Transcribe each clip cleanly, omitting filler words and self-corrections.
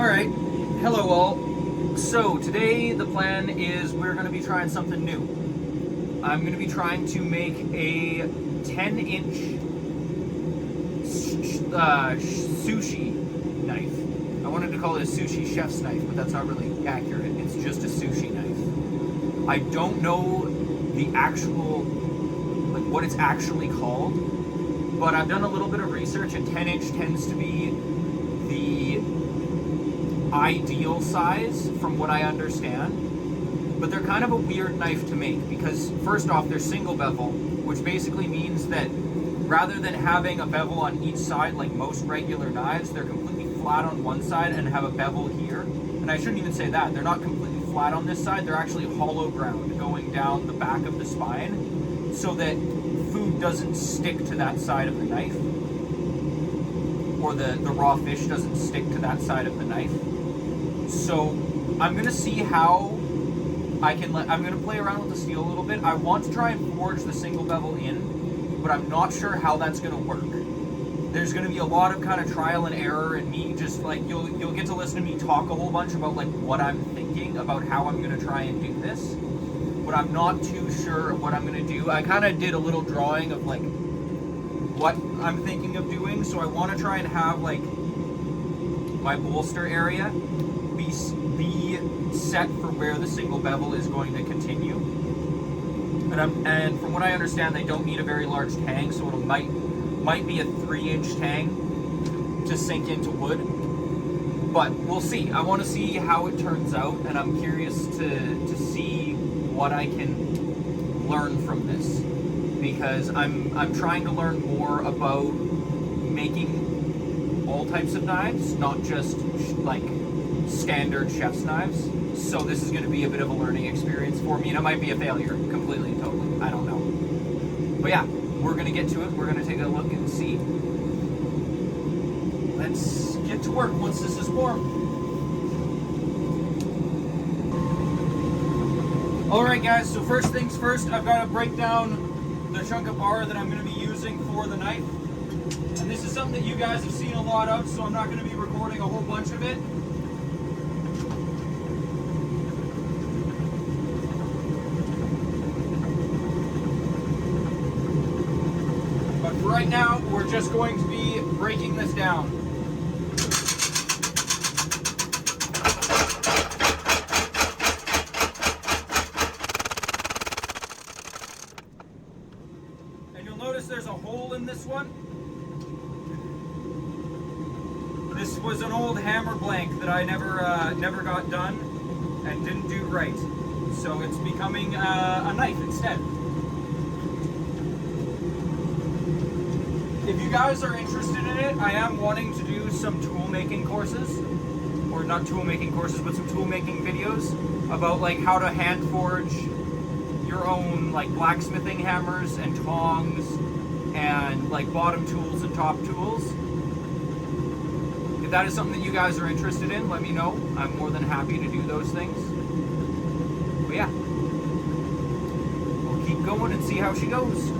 Alright, hello all. So today the plan is we're going to be trying something new. I'm going to be trying to make a 10-inch sushi knife. I wanted to call it a sushi chef's knife, but that's not really accurate. It's just a sushi knife. I don't know the actual, like what it's actually called, but I've done a little bit of research and 10-inch tends to be the ideal size from what I understand, but they're kind of a weird knife to make because first off they're single bevel, which basically means that rather than having a bevel on each side like most regular knives, they're completely flat on one side and have a bevel here. And I shouldn't even say that, they're not completely flat on this side, they're actually hollow ground going down the back of the spine so that food doesn't stick to that side of the knife, or the raw fish doesn't stick to that side of the knife. So I'm gonna see how I'm gonna play around with the steel a little bit. I want to try and forge the single bevel in, but I'm not sure how that's gonna work. There's gonna be a lot of kind of trial and error, and me just like you'll get to listen to me talk a whole bunch about like what I'm thinking about how I'm gonna try and do this. But I'm not too sure what I'm gonna do. I kind of did a little drawing of like what I'm thinking of doing, so I want to try and have like my bolster area be set for where the single bevel is going to continue. And from what I understand, they don't need a very large tang, so it might be a 3-inch tang to sink into wood. But we'll see. I want to see how it turns out, and I'm curious to see what I can learn from this, because I'm trying to learn more about making all types of knives, not just like standard chef's knives. So this is going to be a bit of a learning experience for me, and it might be a failure completely and totally. I don't know. But yeah, we're going to get to it. We're going to take a look and see. Let's get to work once this is warm. Alright guys, so first things first, I've got to break down the chunk of bar that I'm going to be using for the knife. And this is something that you guys have seen a lot of, so I'm not going to be recording a whole bunch of it. But for right now, we're just going to be breaking this down. Notice there's a hole in this one. This was an old hammer blank that I never got done and didn't do right, so it's becoming a knife instead. If you guys are interested in it, I am wanting to do some tool making courses, or not tool making courses, but some tool making videos about like how to hand forge your own like blacksmithing hammers and tongs and like bottom tools and top tools. If that is something that you guys are interested in, let me know. I'm more than happy to do those things. But yeah, we'll keep going and see how she goes.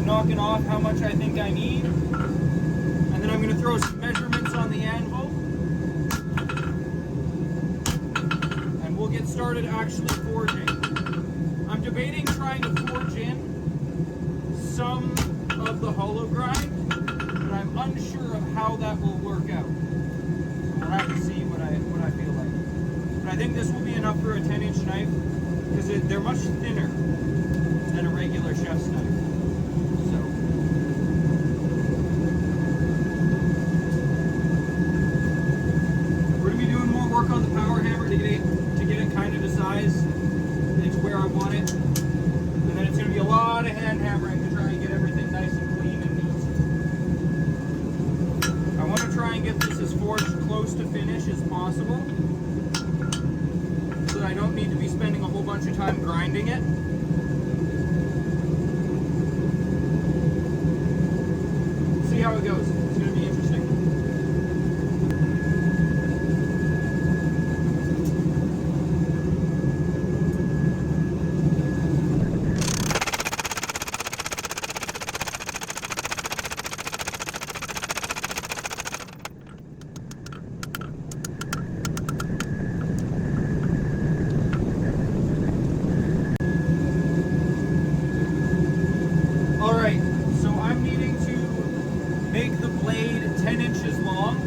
Knocking off how much I think I need, and then I'm going to throw some measurements on the anvil, and we'll get started actually forging. I'm debating trying to forge in some of the hollow grind, but I'm unsure of how that will work out. So we'll have to see what I feel like. But I think this will be enough for a 10-inch knife. because they're much thinner than a regular chef's knife. So we're going to be doing more work on the power hammer to get it kind of to size. It's where I want it. And then it's going to be a lot of hand hammering to try and get everything nice and clean and neat. I want to try and get this as forged close to finish as possible, so that I don't need to be spending a whole bunch of time grinding it. See how it goes. It's going to be interesting. Alright, so I'm needing to make the blade 10 inches long.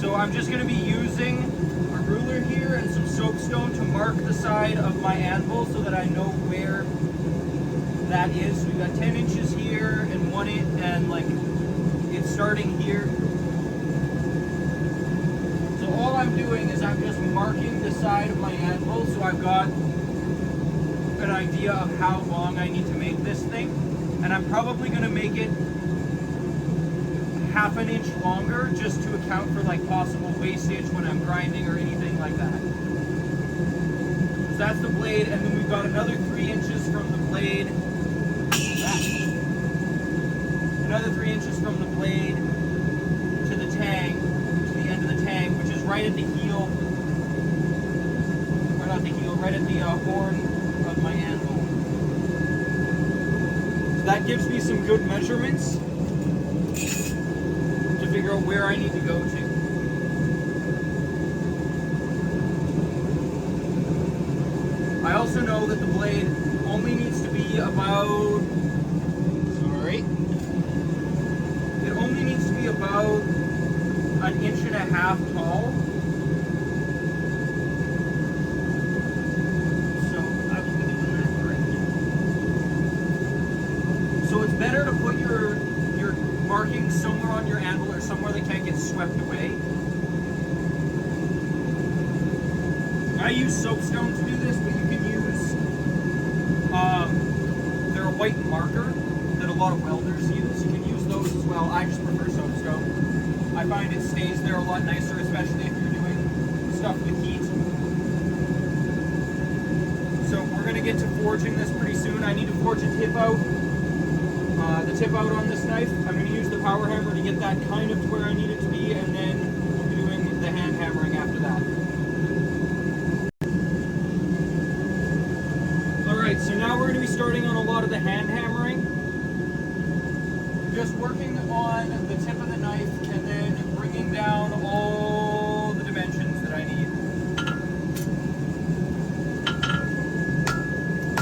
So I'm just going to be using a ruler here and some soapstone to mark the side of my anvil so that I know where that is. So we've got 10 inches here and and like it's starting here. So all I'm doing is I'm just marking the side of my anvil so I've got an idea of how long I need to make this thing, and I'm probably going to make it half an inch longer just to account for like possible wastage when I'm grinding or anything like that. So that's the blade, and then we've got another 3 inches from the blade, another 3 inches from the blade to the tang, to the end of the tang, which is right at the heel, or not the heel, right at the horn of my anvil. So that gives me some good measurements to figure out where I need to go to. I also know that the blade only needs to be about, it only needs to be about 1.5 inches tall. So it's better to put your markings somewhere on your anvil or somewhere that can't get swept away. I use soapstone to do this, but you can use, they're a white marker that a lot of welders use. You can use those as well. I just prefer soapstone. I find it stays there a lot nicer, especially if you're doing stuff with heat. So we're going to get to forging this pretty soon. I need to forge a tip out. The tip out on this knife, I'm going to use the power hammer to get that kind of to where I need it to be, and then we'll be doing the hand hammering after that. Alright, so now we're going to be starting on a lot of the hand hammering. Just working on the tip of the knife and then bringing down all the dimensions that I need.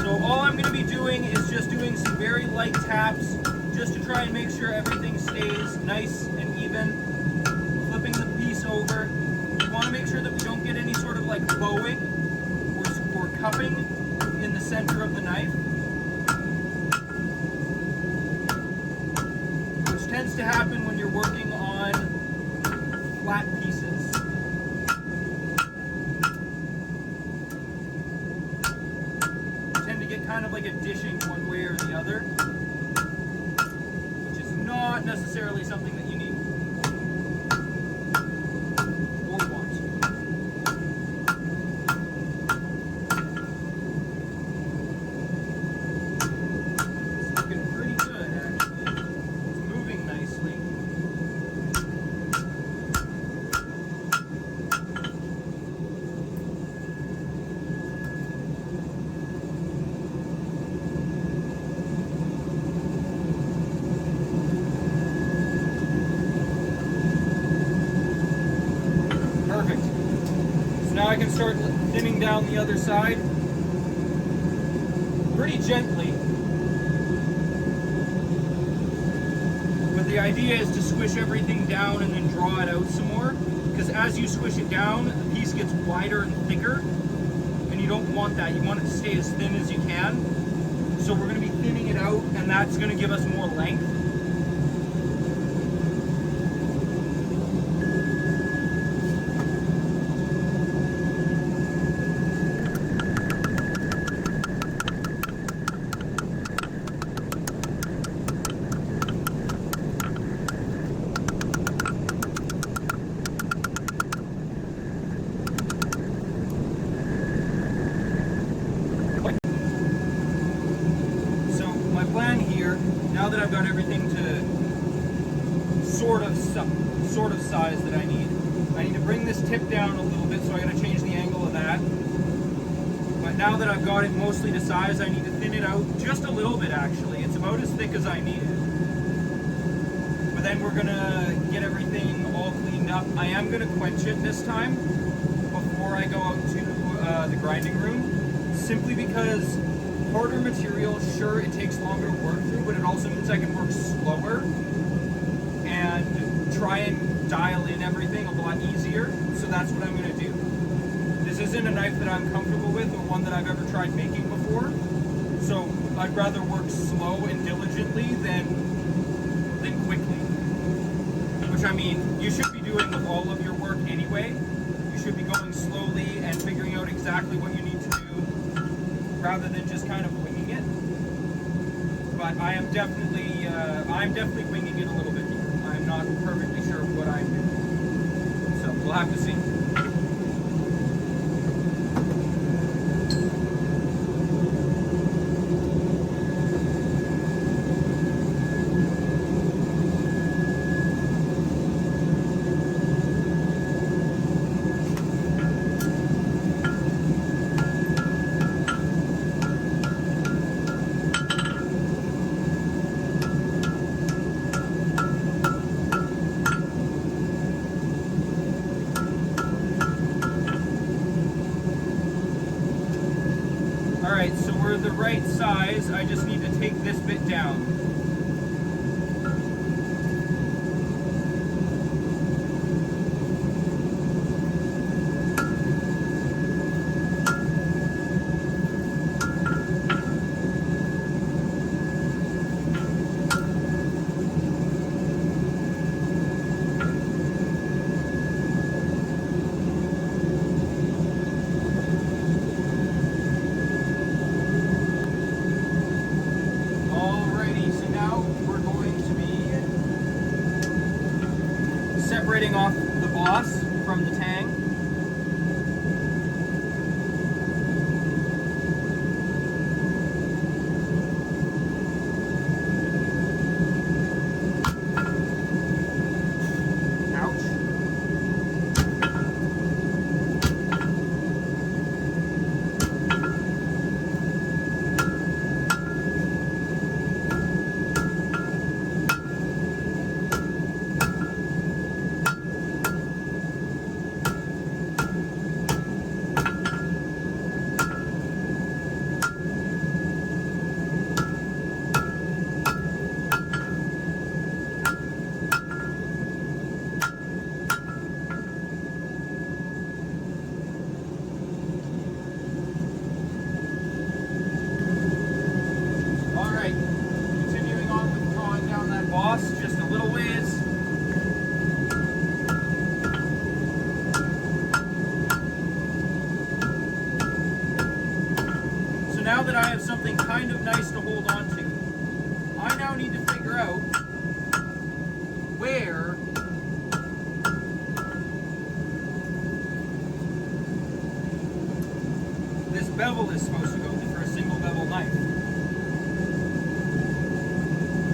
So all I'm going to be doing is just doing some very light taps just to try and make sure everything stays nice and even. Flipping the piece over. We want to make sure that we don't get any sort of like bowing or cupping in the center of the knife, which tends to happen when you're working on flat pieces. You tend to get kind of like a dishing one way or the other, which is not necessarily something that you need or want. It's looking pretty good, actually. It's moving nicely. Perfect. So now I can start thinning down the other side pretty gently. But the idea is to squish everything down and then draw it out some more, because as you squish it down, the piece gets wider and thicker, and you don't want that. You want it to stay as thin as you can. So we're going to be thinning it out, and that's going to give us more length. Now that I've got everything to sort of size that I need to bring this tip down a little bit, so I got to change the angle of that. But now that I've got it mostly to size, I need to thin it out just a little bit. Actually, it's about as thick as I need it. But then we're gonna get everything all cleaned up. I am gonna quench it this time before I go out to the grinding room, simply because harder material, sure, it takes longer to work through, but it also means I can work slower and try and dial in everything a lot easier. So that's what I'm going to do. This isn't a knife that I'm comfortable with or one that I've ever tried making before. So I'd rather work slow and diligently than quickly. Which, I mean, you should be doing with all of your work anyway. You should be going slowly and figuring out exactly what you need to do, rather than just kind of winging it. But I am definitely, winging it a little bit here. I'm not perfectly sure what I'm doing. So we'll have to see. Alright, so we're the right size. I just need to take this bit down. Separating off the boss from the tang. Just a little ways. So now that I have something kind of nice to hold on to, I now need to figure out where this bevel is supposed to go for a single bevel knife.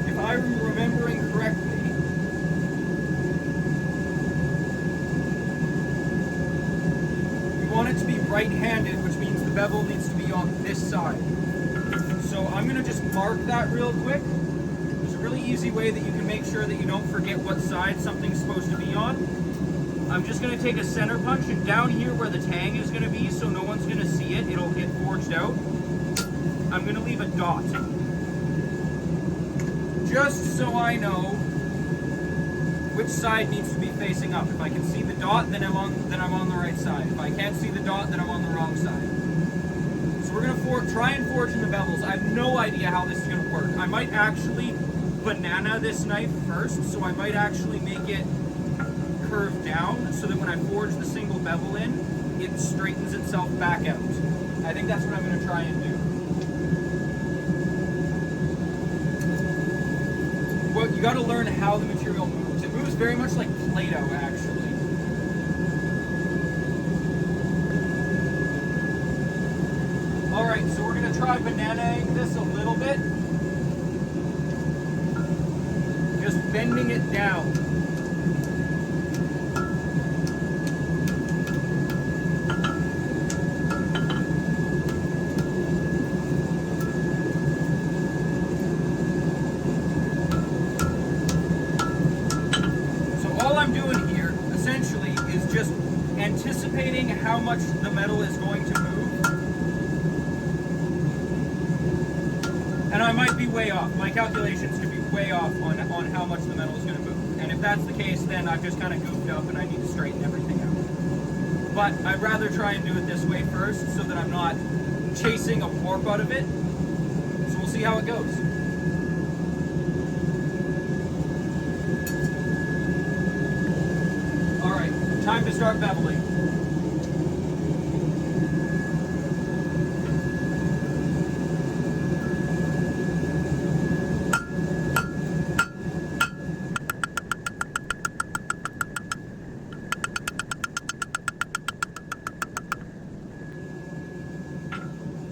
If I'm remembering correctly, we want it to be right-handed, which means the bevel needs to be on this side. So I'm going to just mark that real quick. There's a really easy way that you can make sure that you don't forget what side something's supposed to be on. I'm just going to take a center punch, and down here where the tang is going to be, so no one's going to see it, it'll get forged out, I'm going to leave a dot. Just so I know which side needs to be facing up. If I can see the dot, then I'm on the right side. If I can't see the dot, then I'm on the wrong side. try and forge in the bevels. I have no idea how this is going to work. I might actually banana this knife first, so I might actually make it curve down so that when I forge the single bevel in, it straightens itself back out. I think that's what I'm going to try and do. Well, you got to learn how the material moves. It moves very much like Play-Doh, actually. Alright, so we're going to try bananaing this a little bit. Just bending it down. Anticipating how much the metal is going to move. And I might be way off. My calculations could be way off on how much the metal is going to move. And if that's the case, then I've just kind of goofed up and I need to straighten everything out. But I'd rather try and do it this way first so that I'm not chasing a warp out of it. So we'll see how it goes. Time to start beveling.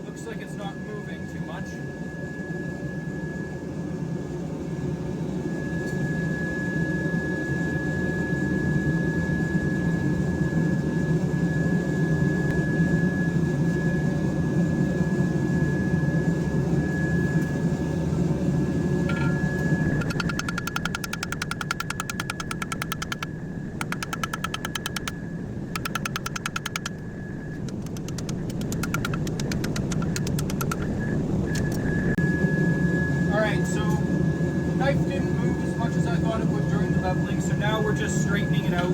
Looks like it's not moving too much. Knife didn't move as much as I thought it would during the beveling, so now we're just straightening it out.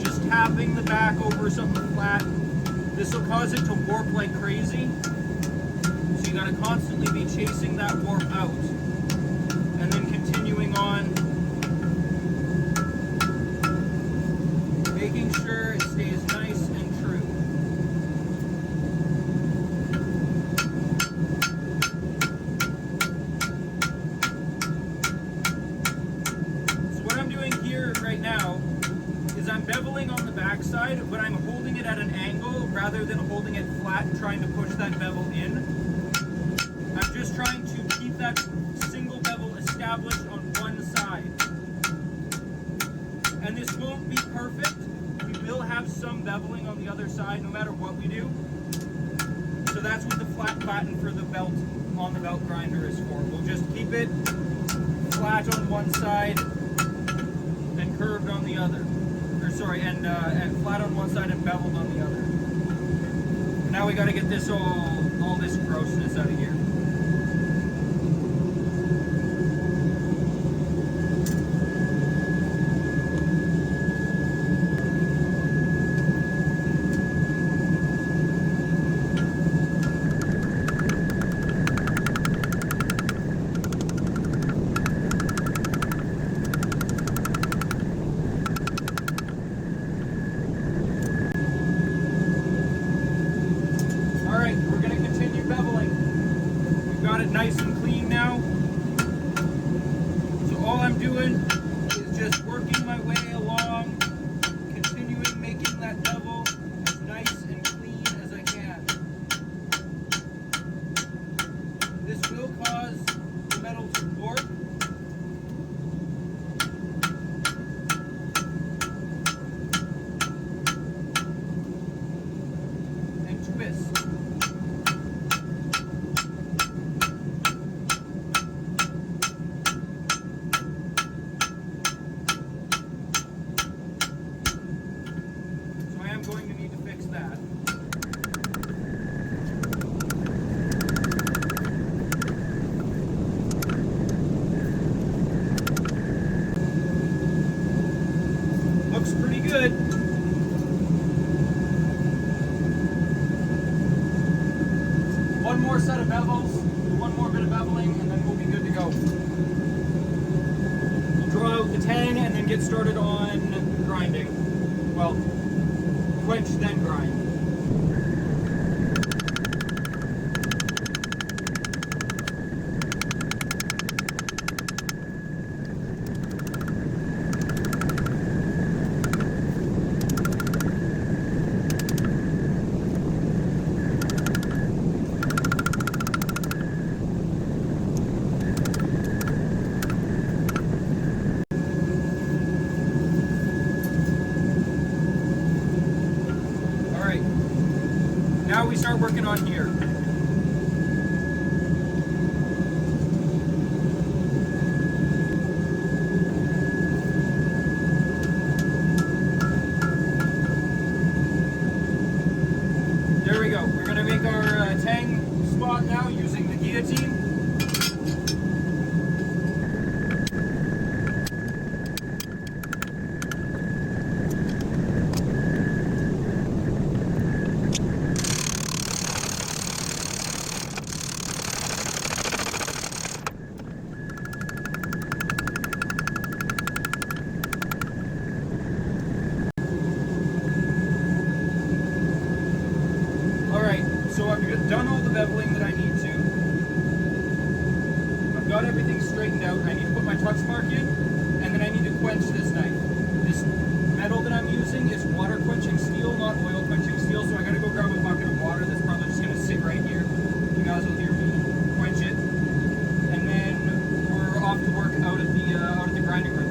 Just tapping the back over something flat. This will cause it to warp like crazy. So you gotta constantly be chasing that warp out. And then continuing on. Making sure it stays nice and true. Right now is I'm beveling on the back side, but I'm holding it at an angle rather than holding it flat and trying to push that bevel in. I'm just trying to keep that single bevel established on one side. And this won't be perfect. We will have some beveling on the other side no matter what we do. So that's what the flat batten for the belt on the belt grinder is for. We'll just keep it flat on one side and curved on the other, or sorry, and flat on one side and beveled on the other. Now we got to get this all this grossness out of here. Nice and clean now. So all I'm doing is just working my way along, continuing making that bevel as nice and clean as I can. This will cause the metal to warp. And twist. Looks pretty good. more set of bevels, one more bit of beveling, and then we'll be good to go. We'll draw out the tang and then get started on grinding. Well, quench then grind. Now we start working on here. There we go. We're going to make our tang spot now using the guillotine. So I've done all the beveling that I need to. I've got everything straightened out. I need to put my touch mark in, and then I need to quench this knife. This metal that I'm using is water quenching steel, not oil quenching steel, so I gotta go grab a bucket of water that's probably just gonna sit right here. You guys will hear me quench it. And then we're off to work out at the grinding room.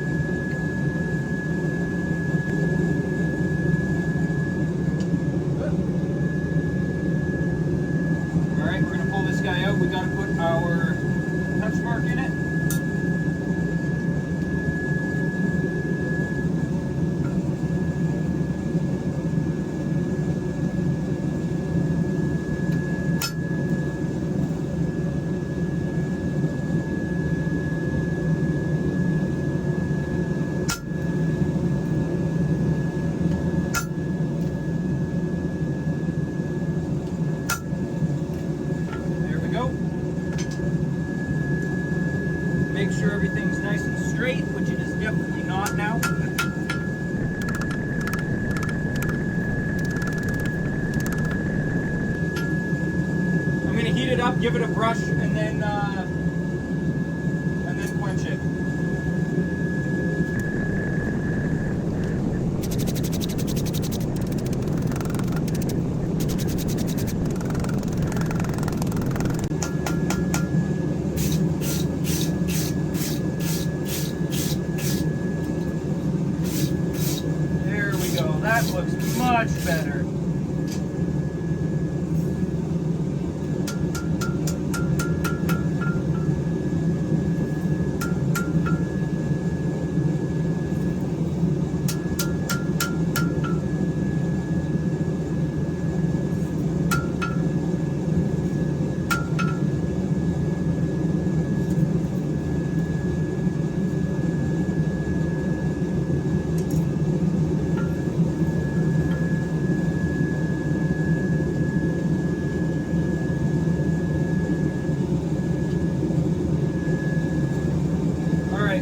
We're going to pull this guy out. We got to put our touch mark in it. Make sure everything's nice and straight, which it is definitely not now. I'm going to heat it up, give it a brush, and then quench it. That looks much better.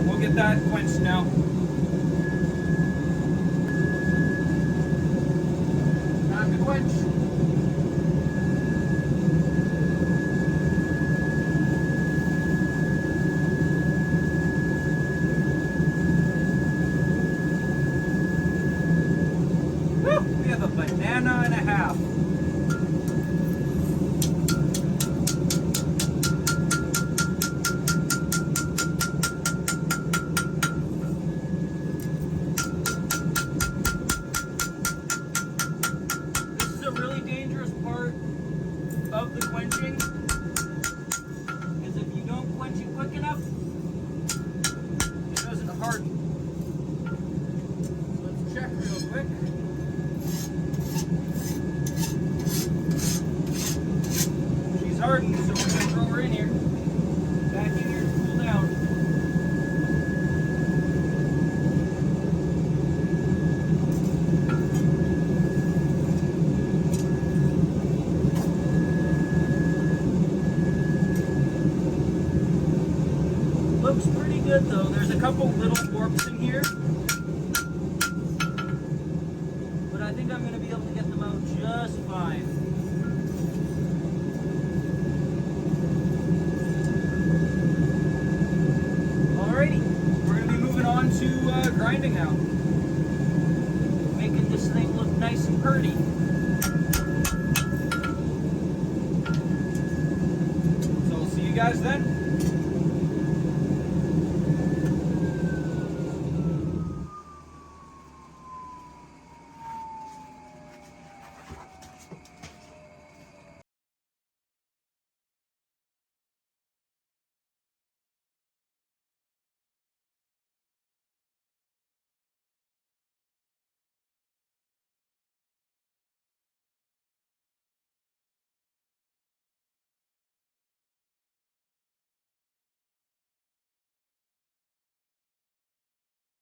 We'll get that quenched now. Time to quench. Woo! We have a banana and a half. Of the quenching is if you don't quench it quick enough, it doesn't harden. So let's check real quick. She's hardened, so we're gonna throw her in here. Back in here to cool down. good though. There's a couple little warps in here, but I think I'm going to be able to get them out just fine. Alrighty, we're going to be moving on to grinding now. Making this thing look nice and pretty. So I'll see you guys then.